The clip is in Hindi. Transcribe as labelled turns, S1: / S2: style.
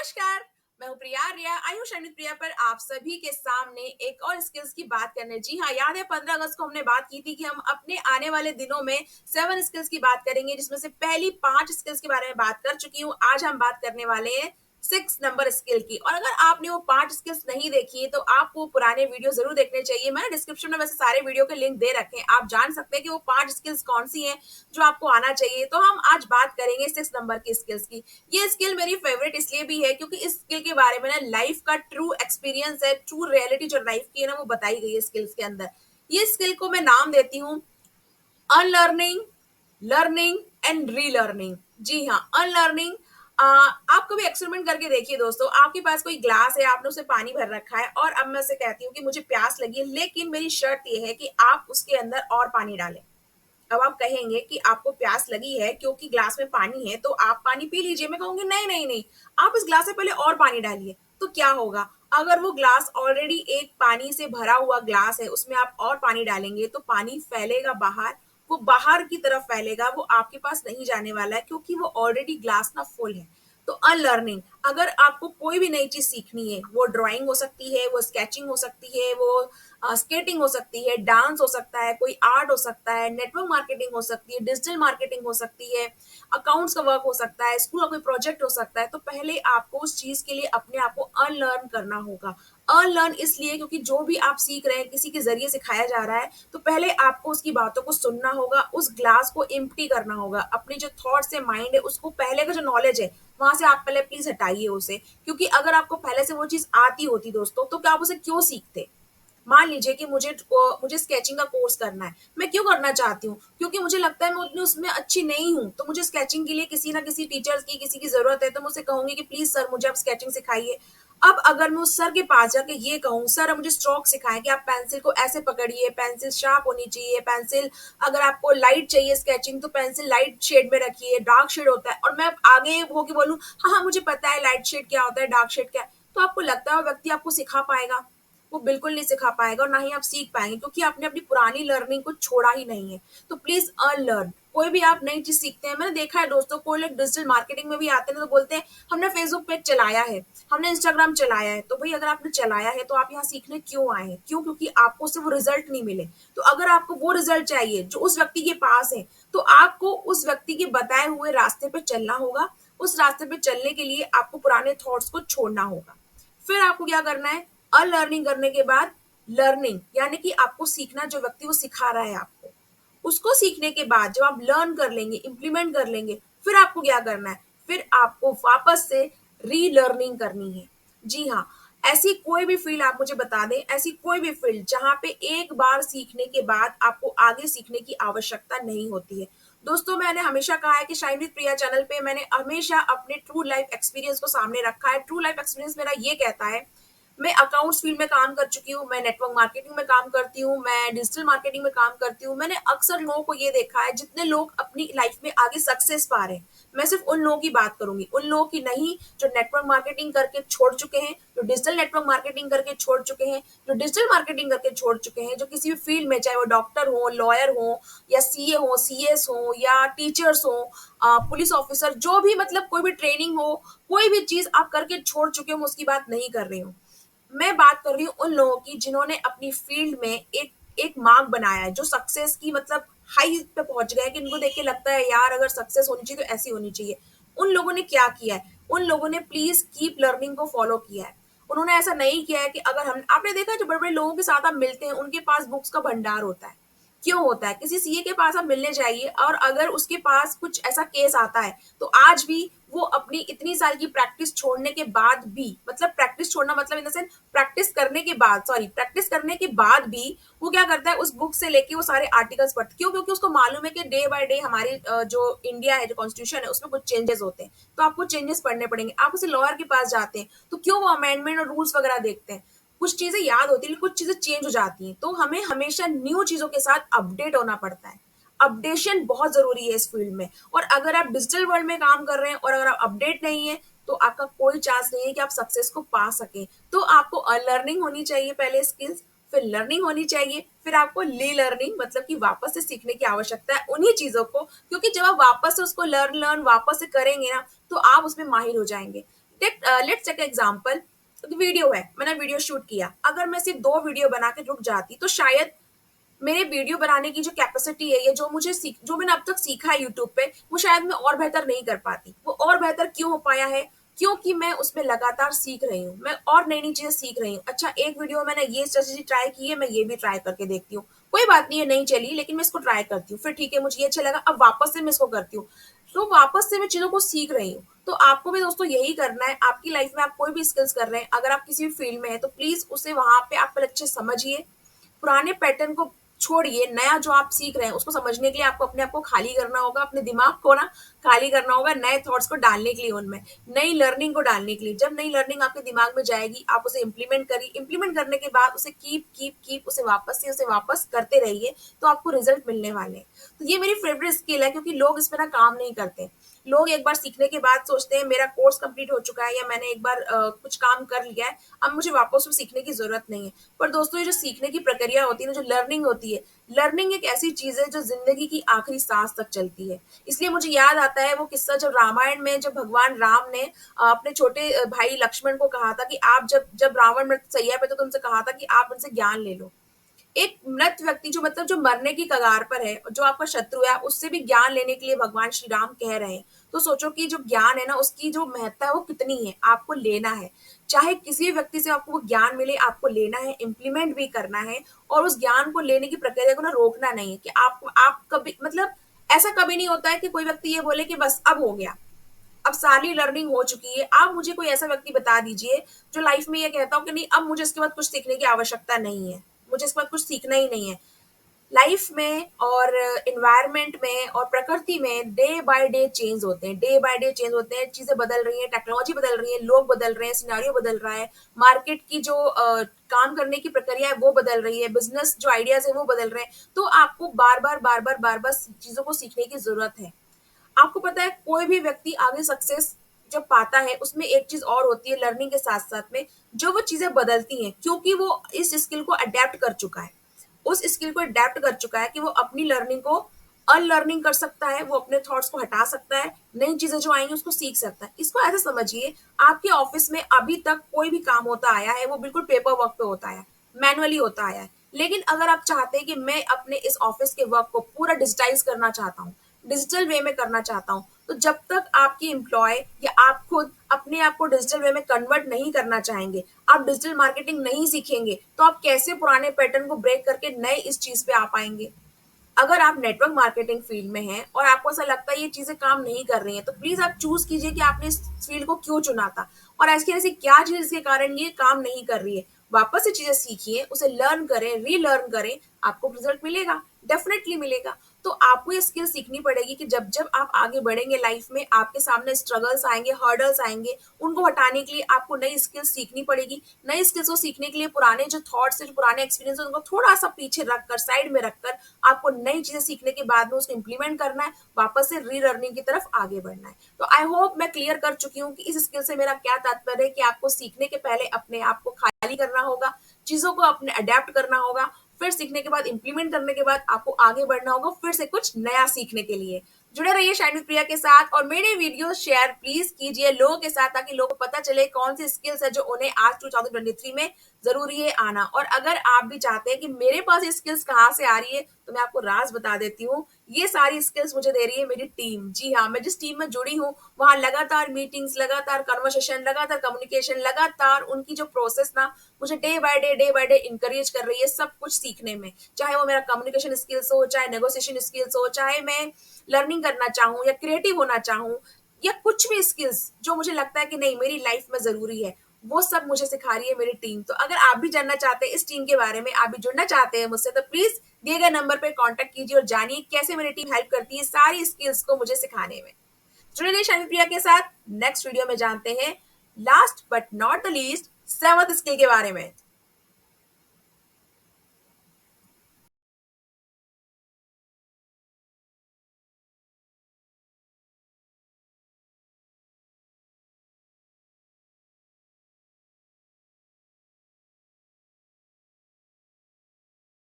S1: नमस्कार। मैं हूँ प्रिया रिया। आयुष अमित प्रिया पर आप सभी के सामने एक और स्किल्स की बात करने। जी हाँ, याद है 15 अगस्त को हमने बात की थी कि हम अपने आने वाले दिनों में 7 स्किल्स की बात करेंगे, जिसमें से पहली 5 स्किल्स के बारे में बात कर चुकी हूँ। आज हम बात करने वाले हैं 6 नंबर स्किल की। और अगर आपने वो 5 स्किल्स नहीं देखी है तो आपको पुराने वीडियो जरूर देखने चाहिए। मैंने डिस्क्रिप्शन में वैसे सारे वीडियो के लिंक दे रखे हैं, आप जान सकते हैं कि वो 5 स्किल्स कौन सी हैं जो आपको आना चाहिए। तो हम आज बात करेंगे 6 नंबर की स्किल्स की। ये स्किल मेरी फेवरेट इसलिए भी है क्योंकि इस स्किल के बारे में ना लाइफ का ट्रू एक्सपीरियंस है, ट्रू रियलिटी जो लाइफ की है ना वो बताई गई है स्किल्स के अंदर। ये स्किल को मैं नाम देती हूँ अनलर्निंग, लर्निंग एंड रीलर्निंग। जी हाँ, अनलर्निंग। आप कभी एक्सपेरिमेंट करके देखिए दोस्तों, आपके पास कोई ग्लास है, आपने उसे पानी भर रखा है और अब मैं उसे कहती हूँ कि मुझे प्यास लगी है, लेकिन मेरी शर्त यह है कि आप उसके अंदर और पानी डालें। अब आप कहेंगे कि आपको प्यास लगी है क्योंकि ग्लास में पानी है तो आप पानी पी लीजिए। मैं कहूंगी नहीं नहीं नहीं, आप इस ग्लास में पहले और पानी डालिए। तो क्या होगा, अगर वो ग्लास ऑलरेडी एक पानी से भरा हुआ ग्लास है, उसमें आप और पानी डालेंगे तो पानी फैलेगा बाहर, वो बाहर की तरफ फैलेगा, वो आपके पास नहीं जाने वाला है क्योंकि वो ऑलरेडी ग्लास ना फुल है। तो अनलर्निंग, अगर आपको कोई भी नई चीज सीखनी है, वो ड्राइंग हो सकती है, वो स्केचिंग हो सकती है, वो स्केटिंग हो सकती है, डांस हो सकता है, कोई आर्ट हो सकता है, नेटवर्क मार्केटिंग हो सकती है, डिजिटल मार्केटिंग हो सकती है, अकाउंट्स का वर्क हो सकता है, स्कूल का कोई प्रोजेक्ट हो सकता है, तो पहले आपको उस चीज के लिए अपने आप को अनलर्न करना होगा। अनलर्न इसलिए क्योंकि जो भी आप सीख रहे हैं किसी के जरिए सिखाया जा रहा है, तो पहले आपको उसकी बातों को सुनना होगा, उस ग्लास को एम्प्टी करना होगा, अपने जो थॉट्स है, माइंड है, उसको पहले का जो नॉलेज है वहां से आप पहले प्लीज हटाइए उसे। क्योंकि अगर आपको पहले से वो चीज आती होती दोस्तों, तो क्या आप उसे क्यों सीखते। मान लीजिए कि मुझे स्केचिंग का कोर्स करना है, मैं क्यों करना चाहती हूँ, क्योंकि मुझे लगता है मैं उतनी उसमें अच्छी नहीं हूँ, तो मुझे स्केचिंग के लिए किसी ना किसी टीचर्स की, किसी की जरूरत है, तो मैं उसे कहूंगी कि प्लीज सर मुझे आप स्केचिंग सिखाइए। अब अगर मैं उस सर के पास जाके ये कहूँ सर अब मुझे स्ट्रोक सिखाएं कि आप पेंसिल को ऐसे पकड़िए, पेंसिल शार्प होनी चाहिए, पेंसिल अगर आपको लाइट चाहिए स्केचिंग तो पेंसिल लाइट शेड में रखिए, डार्क शेड होता है, और मैं आगे होके बोलूँ हाँ हाँ मुझे पता है लाइट शेड क्या होता है, डार्क शेड क्या है, तो आपको लगता है वो व्यक्ति आपको सिखा पाएगा? वो बिल्कुल नहीं सिखा पाएगा और ना ही आप सीख पाएंगे, क्योंकि आपने अपनी पुरानी लर्निंग को छोड़ा ही नहीं है। तो प्लीज अनलर्न। कोई भी आप नई चीज सीखते हैं, मैंने देखा है दोस्तों, कोई लोग डिजिटल मार्केटिंग में भी आते हैं तो बोलते हैं हमने फेसबुक पेज चलाया है, हमने इंस्टाग्राम चलाया है। तो भाई अगर आपने चलाया है तो आप यहाँ सीखने क्यों आए हैं? क्यों? क्योंकि आपको उससे वो रिजल्ट नहीं मिले। तो अगर आपको वो रिजल्ट चाहिए जो उस व्यक्ति के पास है, तो आपको उस व्यक्ति के बताए हुए रास्ते पे चलना होगा। उस रास्ते पे चलने के लिए आपको पुराने थॉट्स को छोड़ना होगा। फिर आपको क्या करना है, अनलर्निंग करने के बाद लर्निंग, यानी कि आपको सीखना, जो व्यक्ति वो सिखा रहा है आपको, उसको सीखने के बाद जब आप लर्न कर लेंगे, इंप्लीमेंट कर लेंगे, फिर आपको क्या करना है, फिर आपको वापस से रीलर्निंग करनी है। जी हाँ, ऐसी कोई भी फील्ड आप मुझे बता दें, ऐसी कोई भी फील्ड जहां पे एक बार सीखने के बाद आपको आगे सीखने की आवश्यकता नहीं होती है। दोस्तों मैंने हमेशा कहा है कि शाइन विद प्रिया चैनल पे मैंने हमेशा अपने ट्रू लाइफ एक्सपीरियंस को सामने रखा है। ट्रू लाइफ एक्सपीरियंस मेरा ये कहता है, मैं अकाउंट्स फील्ड में काम कर चुकी हूँ, मैं नेटवर्क मार्केटिंग में काम करती हूँ, मैं डिजिटल मार्केटिंग में काम करती हूँ। मैंने अक्सर लोगों को ये देखा है, जितने लोग अपनी लाइफ में आगे सक्सेस पा रहे हैं, मैं सिर्फ उन लोगों की बात करूंगी, उन लोगों की नहीं जो नेटवर्क मार्केटिंग करके छोड़ चुके हैं, जो डिजिटल नेटवर्क मार्केटिंग करके छोड़ चुके हैं, जो डिजिटल मार्केटिंग करके छोड़ चुके हैं, जो किसी भी फील्ड में, चाहे वो डॉक्टर हो, लॉयर हो, या सीए हो, सीएस हो, या टीचर्स हो, पुलिस ऑफिसर, जो भी, मतलब कोई भी ट्रेनिंग हो, कोई भी चीज आप करके छोड़ चुके हो, मैं उसकी बात नहीं कर रही हूँ। मैं बात कर रही हूँ उन लोगों की जिन्होंने अपनी फील्ड में एक एक मार्क बनाया है, जो सक्सेस की मतलब हाई पे पहुंच गए, कि इनको देख के लगता है यार अगर सक्सेस होनी चाहिए तो ऐसी होनी चाहिए। उन लोगों ने क्या किया है, उन लोगों ने प्लीज कीप लर्निंग को फॉलो किया है। उन्होंने ऐसा नहीं किया है कि अगर हम, आपने देखा है जो बड़े बड़े लोगों के साथ आप मिलते हैं उनके पास बुक्स का भंडार होता है। क्यों होता है? किसी सीए के पास आप मिलने जाइए और अगर उसके पास कुछ ऐसा केस आता है, तो आज भी वो अपनी इतनी साल की प्रैक्टिस छोड़ने के बाद भी, मतलब प्रैक्टिस छोड़ना मतलब इन द सेंस प्रैक्टिस करने के बाद, सॉरी, प्रैक्टिस करने के बाद भी वो क्या करता है, उस बुक से लेके वो सारे आर्टिकल्स पढ़ता है। क्यों? क्योंकि उसको मालूम है कि डे बाय डे हमारी जो इंडिया है, जो कॉन्स्टिट्यूशन है, उसमें कुछ चेंजेस होते हैं, तो आपको चेंजेस पढ़ने पड़ेंगे। आप उसे लॉयर के पास जाते हैं तो क्यों? वो अमेंडमेंट और रूल्स वगैरह देखते हैं। कुछ चीजें याद होती है लेकिन कुछ चीजें चेंज हो जाती हैं, तो हमें हमेशा न्यू चीजों के साथ अपडेट होना पड़ता है। अपडेशन बहुत जरूरी है इस फील्ड में। और अगर आप डिजिटल वर्ल्ड में काम कर रहे हैं और अगर आप अपडेट नहीं है, तो आपका कोई चांस नहीं है कि आप सक्सेस को पा सके। तो आपको अनलर्निंग होनी चाहिए पहले स्किल्स, फिर लर्निंग होनी चाहिए, फिर आपको ली लर्निंग, मतलब कि वापस से सीखने की आवश्यकता है उन्हीं चीजों को, क्योंकि जब आप वापस से उसको लर्न लर्न वापस से करेंगे ना, तो आप उसमें माहिर हो जाएंगे। लेट्स टेक एग्जांपल, वीडियो है, मैंने वीडियो शूट किया, अगर मैं सिर्फ 2 वीडियो बना के रुक जाती तो शायद मेरे वीडियो बनाने की जो कैपेसिटी है, ये जो मैंने अब तक सीखा है यूट्यूब पे, वो शायद मैं और बेहतर नहीं कर पाती। वो और बेहतर क्यों हो पाया है? क्योंकि मैं उसमें लगातार सीख रही हूँ, मैं और नई नई चीजें सीख रही हूँ। अच्छा, एक वीडियो मैंने ये स्ट्रेटेजी ट्राई की है, मैं ये भी ट्राई करके देखती हूँ, कोई बात नहीं है नहीं चली, लेकिन मैं इसको ट्राई करती हूँ, फिर ठीक है मुझे ये अच्छा लगा, अब वापस से मैं इसको करती हूँ। तो वापस से मैं चीजों को सीख रही हूँ। तो आपको भी दोस्तों यही करना है। आपकी लाइफ में आप कोई भी स्किल्स कर रहे हैं, अगर आप किसी भी फील्ड में है, तो प्लीज उसे वहां पे आप पहले अच्छे से समझिए, पुराने पैटर्न को छोड़िए, नया जो आप सीख रहे हैं उसको समझने के लिए आपको अपने आप को खाली करना होगा, अपने दिमाग को ना खाली करना होगा, नए थॉट्स को डालने के लिए, उनमें नई लर्निंग को डालने के लिए। जब नई लर्निंग आपके दिमाग में जाएगी, आप उसे इंप्लीमेंट करिए, इंप्लीमेंट करने के बाद उसे कीप कीप कीप उसे वापस करते रहिए, तो आपको रिजल्ट मिलने वाले हैं। तो ये मेरी फेवरेट स्किल है, क्योंकि लोग इस पर ना काम नहीं करते। लोग एक बार सीखने के बाद सोचते हैं मेरा कोर्स कंप्लीट हो चुका है, या मैंने एक बार कुछ काम कर लिया है, अब मुझे वापस वो सीखने की जरूरत नहीं है। पर दोस्तों, ये जो सीखने की प्रक्रिया होती है ना, जो लर्निंग होती है, लर्निंग एक ऐसी चीज है जो जिंदगी की आखिरी सांस तक चलती है। इसलिए मुझे याद आता है वो किस्सा, जब रामायण में जब भगवान राम ने अपने छोटे भाई लक्ष्मण को कहा था कि आप जब जब रावण मृत सैया पे, तो तुमसे कहा था कि आप उनसे ज्ञान ले लो। एक मृत व्यक्ति, जो मतलब जो मरने की कगार पर है, जो आपका शत्रु है, उससे भी ज्ञान लेने के लिए भगवान श्री राम कह रहे हैं। तो सोचो कि जो ज्ञान है ना, उसकी जो महत्ता है वो कितनी है, आपको लेना है। चाहे किसी भी व्यक्ति से आपको वो ज्ञान मिले, आपको लेना है, इम्प्लीमेंट भी करना है, और उस ज्ञान को लेने की प्रक्रिया को ना रोकना नहीं है। कि आप कभी मतलब ऐसा कभी नहीं होता है कि कोई व्यक्ति ये बोले कि बस अब हो गया, अब सारी लर्निंग हो चुकी है। आप मुझे कोई ऐसा व्यक्ति बता दीजिए जो लाइफ में ये कहता हो कि नहीं, अब मुझे इसके बाद कुछ सीखने की आवश्यकता नहीं है, मुझे इसके बाद कुछ सीखना ही नहीं है। लाइफ में और इन्वायरमेंट में और प्रकृति में डे बाय डे चेंज होते हैं, डे बाय डे चेंज होते हैं, चीजें बदल रही हैं, टेक्नोलॉजी बदल रही है, लोग बदल रहे हैं, सिनेरियो बदल रहा है, मार्केट की जो काम करने की प्रक्रिया है वो बदल रही है, बिजनेस जो आइडियाज है वो बदल रहे हैं। तो आपको बार बार चीजों को सीखने की जरूरत है। आपको पता है, कोई भी व्यक्ति आगे सक्सेस जब पाता है, उसमें एक चीज और होती है लर्निंग के साथ साथ में, जो वो चीजें बदलती हैं, क्योंकि वो इस स्किल को अडेप्ट कर चुका है, उस स्किल को अडेप्ट कर चुका है कि वो अपनी लर्निंग को अनलर्निंग कर सकता है, वो अपने थॉट्स को हटा सकता है, नई चीजें जो आएंगी उसको सीख सकता है। इसको ऐसे समझिए, आपके ऑफिस में अभी तक कोई भी काम होता आया है, वो बिल्कुल पेपर वर्क पे होता है, मैनुअली होता आया है। लेकिन अगर आप चाहते हैं कि मैं अपने इस ऑफिस के वर्क को पूरा डिजिटाइज करना चाहता हूँ, डिजिटल वे में करना चाहता हूँ, तो जब तक आपकी एम्प्लॉय या आप खुद अपने आप को डिजिटल वे में कन्वर्ट नहीं करना चाहेंगे, आप डिजिटल मार्केटिंग नहीं सीखेंगे, तो आप कैसे पुराने पैटर्न को ब्रेक करके नए इस चीज पे आ पाएंगे? अगर आप नेटवर्क मार्केटिंग फील्ड में हैं और आपको ऐसा लगता है ये चीजें काम नहीं कर रही हैं, तो प्लीज आप चूज कीजिए कि आपने इस फील्ड को क्यों चुना था, और ऐसी ऐसी क्या चीज इसके कारण ये काम नहीं कर रही है। वापस से चीजें सीखिए, उसे लर्न करें, रीलर्न करें, आपको रिजल्ट मिलेगा, डेफिनेटली मिलेगा। तो आपको ये स्किल सीखनी पड़ेगी कि जब जब आप आगे बढ़ेंगे लाइफ में, आपके सामने स्ट्रगल्स आएंगे, हर्डल्स आएंगे, उनको हटाने के लिए आपको नई स्किल्स सीखनी पड़ेगी। नई स्किल्स को सीखने के लिए पुराने जो थॉट्स है, जो पुराने एक्सपीरियंस है, उनको थोड़ा सा पीछे रखकर, साइड में रखकर, आपको नई चीजें सीखने के बाद में उसको इंप्लीमेंट करना है, वापस से री लर्निंग की तरफ आगे बढ़ना है। तो आई होप मैं क्लियर कर चुकी हूँ कि इस स्किल से मेरा क्या तात्पर्य है, कि आपको सीखने के पहले अपने आप को खाली करना होगा, चीजों को अपने अडेप्ट करना होगा, फिर सीखने के बाद, इंप्लीमेंट करने के बाद आपको आगे बढ़ना होगा फिर से कुछ नया सीखने के लिए। जुड़े रहिए शाइन विद प्रिया के साथ, और मेरे वीडियो शेयर प्लीज कीजिए लोगों के साथ, ताकि लोगों को पता चले कौन सी स्किल्स है जो उन्हें आज 2023 में जरूरी है आना। और अगर आप भी चाहते हैं कि मेरे पास ये स्किल्स कहाँ से आ रही है, तो मैं आपको राज बता देती हूँ, ये सारी स्किल्स मुझे दे रही है मेरी टीम। जी हाँ, मैं जिस टीम में जुड़ी हूँ, वहां लगातार मीटिंग्स, लगातार कन्वर्सेशन, लगातार कम्युनिकेशन, लगातार उनकी जो प्रोसेस ना मुझे डे बाय डे इंकरेज कर रही है सब कुछ सीखने में। चाहे वो मेरा कम्युनिकेशन स्किल्स हो, चाहे नेगोशिएशन स्किल्स हो, चाहे मैं लर्निंग करना चाहूँ या क्रिएटिव होना चाहूँ, या कुछ भी स्किल्स जो मुझे लगता है कि नहीं मेरी लाइफ में जरूरी है, वो सब मुझे सिखा रही है मेरी टीम। तो अगर आप भी जानना चाहते हैं इस टीम के बारे में, आप भी जुड़ना चाहते हैं मुझसे, तो प्लीज दिए गए नंबर पर कॉन्टेक्ट कीजिए और जानिए कैसे मेरी टीम हेल्प करती है सारी स्किल्स को मुझे सिखाने में। जुड़े रहिए शाइन प्रिया के साथ। नेक्स्ट वीडियो में जानते हैं last but not the least 7th skill के बारे में।